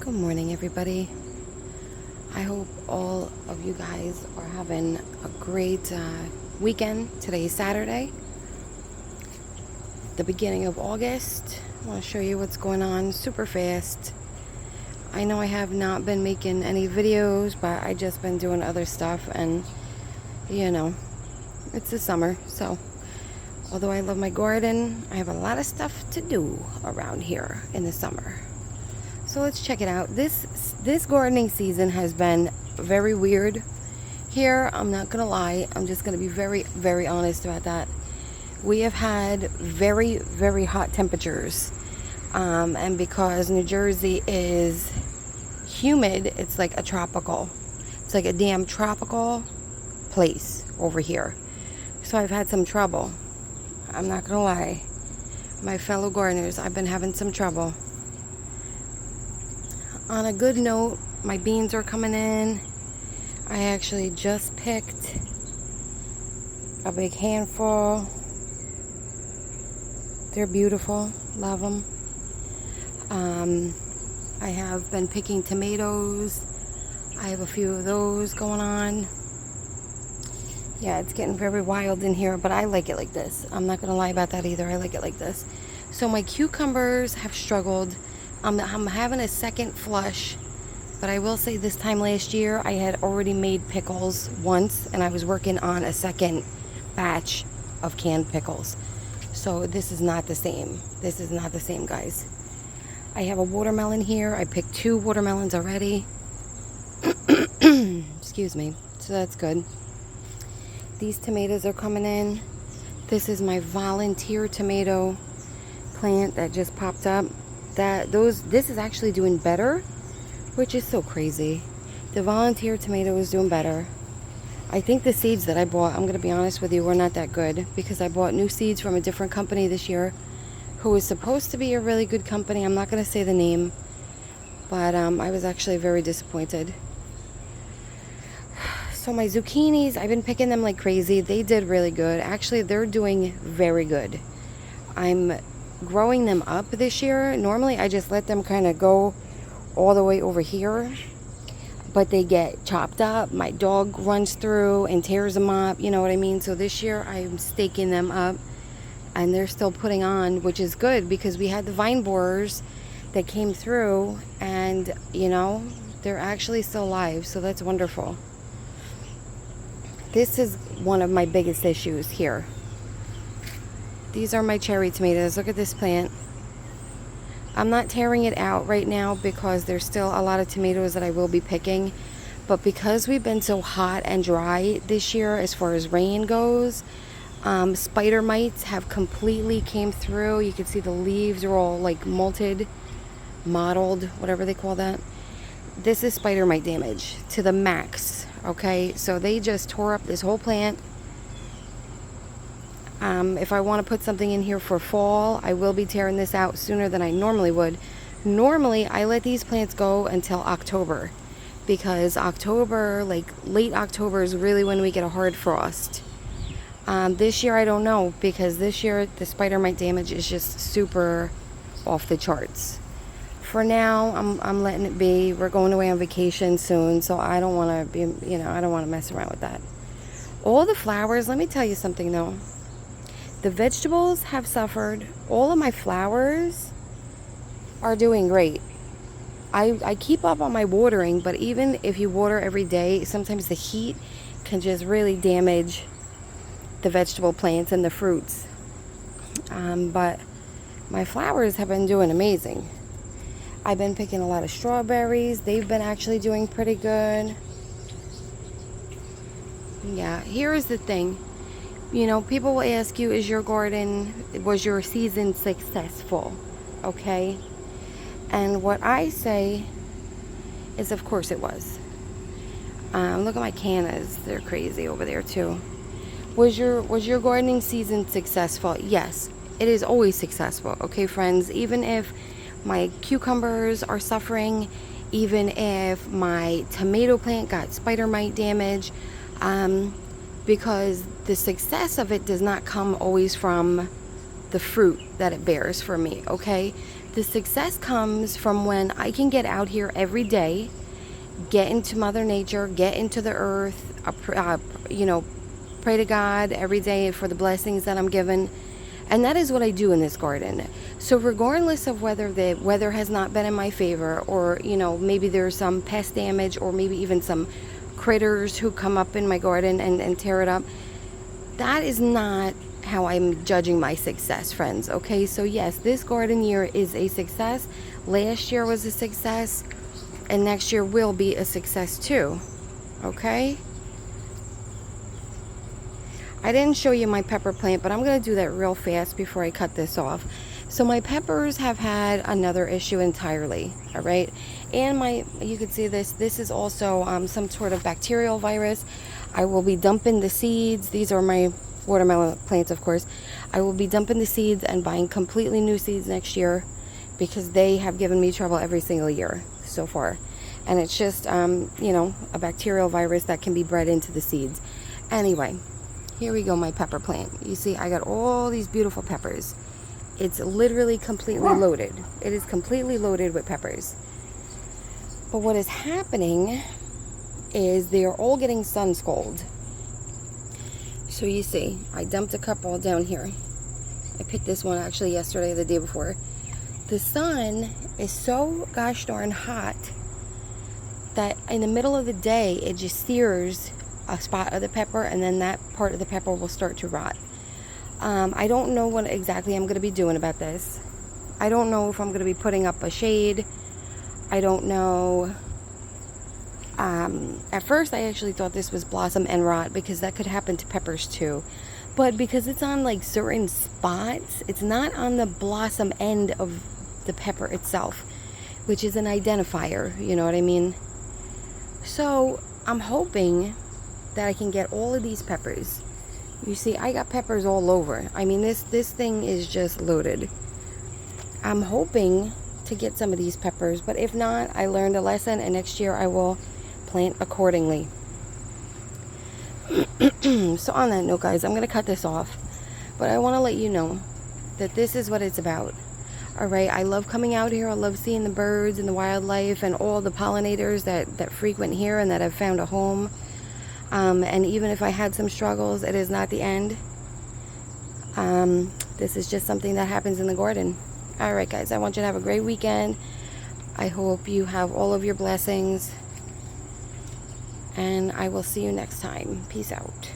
Good morning, everybody. I hope all of you guys are having a great weekend. Today is Saturday, the beginning of August. I want to show you what's going on super fast. I know I have not been making any videos, but I just been doing other stuff, and it's the summer, so although I love my garden, I have a lot of stuff to do around here in the summer. So let's check it out. This gardening season has been very weird here. I'm not gonna lie. I'm just gonna be very, very honest about that. We have had very, very hot temperatures, and because New Jersey is humid, it's like a tropical. It's like a damn tropical place over here. So I've had some trouble. I'm not gonna lie. My fellow gardeners, I've been having some trouble. On a good note, my beans are coming in. I actually just picked a big handful. They're beautiful. Love them. I have been picking tomatoes. I have a few of those going on. Yeah, it's getting very wild in here, but I like it like this. I'm not going to lie about that either. I like it like this. So my cucumbers have struggled. I'm having a second flush, but I will say this time last year I had already made pickles once, and I was working on a second batch of canned pickles. So this is not the same. This is not the same, guys. I have a watermelon here. I picked 2 watermelons already. Excuse me. So that's good. These tomatoes are coming in. This is my volunteer tomato plant that just popped up. This is actually doing better, which is so crazy. The volunteer tomato is doing better. I think the seeds that I bought, I'm going to be honest with you, were not that good, because I bought new seeds from a different company this year who was supposed to be a really good company. I'm not going to say the name, but I was actually very disappointed. So my zucchinis, I've been picking them like crazy. They did really good. Actually, they're doing very good. I'm growing them up this year. Normally I just let them kind of go all the way over here, but they get chopped up. My dog runs through and tears them up, you know what I mean? So this year I'm staking them up, and they're still putting on, which is good, because we had the vine borers that came through, and they're actually still alive, so that's wonderful. This is one of my biggest issues here. These are my cherry tomatoes. Look at this plant. I'm not tearing it out right now because there's still a lot of tomatoes that I will be picking. But because we've been so hot and dry this year as far as rain goes, spider mites have completely came through. You can see the leaves are all like mottled, whatever they call that. This is spider mite damage to the max. Okay, so they just tore up this whole plant. If I want to put something in here for fall, I will be tearing this out sooner than I normally would. Normally, I let these plants go until October, because October, like late October, is really when we get a hard frost. This year, I don't know, because this year the spider mite damage is just super off the charts. For now, I'm letting it be. We're going away on vacation soon, so I don't want to be, I don't want to mess around with that. All the flowers, let me tell you something though. The vegetables have suffered. All of my flowers are doing great. I keep up on my watering, but even if you water every day, sometimes the heat can just really damage the vegetable plants and the fruits. But my flowers have been doing amazing. I've been picking a lot of strawberries. They've been actually doing pretty good. Yeah, here is the thing. People will ask you, was your season successful? Okay? And what I say is, of course it was. Look at my cannas. They're crazy over there too. Was your gardening season successful? Yes, it is always successful. Okay, friends? Even if my cucumbers are suffering, even if my tomato plant got spider mite damage, because the success of it does not come always from the fruit that it bears for me, okay? The success comes from when I can get out here every day, get into Mother Nature, get into the earth, pray to God every day for the blessings that I'm given. And that is what I do in this garden. So regardless of whether the weather has not been in my favor, or, maybe there's some pest damage, or maybe even some critters who come up in my garden and tear it up, that is not how I'm judging my success, friends. Okay, so yes, this garden year is a success. Last year was a success, and next year will be a success too. Okay, I didn't show you my pepper plant, but I'm going to do that real fast before I cut this off. So my peppers have had another issue entirely, all right? And you can see this is also some sort of bacterial virus. I will be dumping the seeds. These are my watermelon plants, of course. I will be dumping the seeds and buying completely new seeds next year, because they have given me trouble every single year so far. And it's just, a bacterial virus that can be bred into the seeds. Anyway, here we go, my pepper plant. You see, I got all these beautiful peppers. It's literally completely loaded. It is completely loaded with peppers. But what is happening is they are all getting sun scald. So you see, I dumped a couple down here. I picked this one actually yesterday, the day before. The sun is so gosh darn hot that in the middle of the day, it just sears a spot of the pepper, and then that part of the pepper will start to rot. I don't know what exactly I'm going to be doing about this. I don't know if I'm going to be putting up a shade. I don't know. At first I actually thought this was blossom end rot, because that could happen to peppers too. But because it's on like certain spots, it's not on the blossom end of the pepper itself, which is an identifier, you know what I mean? So I'm hoping that I can get all of these peppers. You see, I got peppers all over. I mean, this thing is just loaded. I'm hoping to get some of these peppers, but if not, I learned a lesson, and next year I will plant accordingly. So on that note, guys, I'm going to cut this off, but I want to let you know that this is what it's about. All right, I love coming out here. I love seeing the birds and the wildlife and all the pollinators that frequent here and that have found a home. And even if I had some struggles, it is not the end. This is just something that happens in the garden. All right, guys, I want you to have a great weekend. I hope you have all of your blessings, and I will see you next time. Peace out.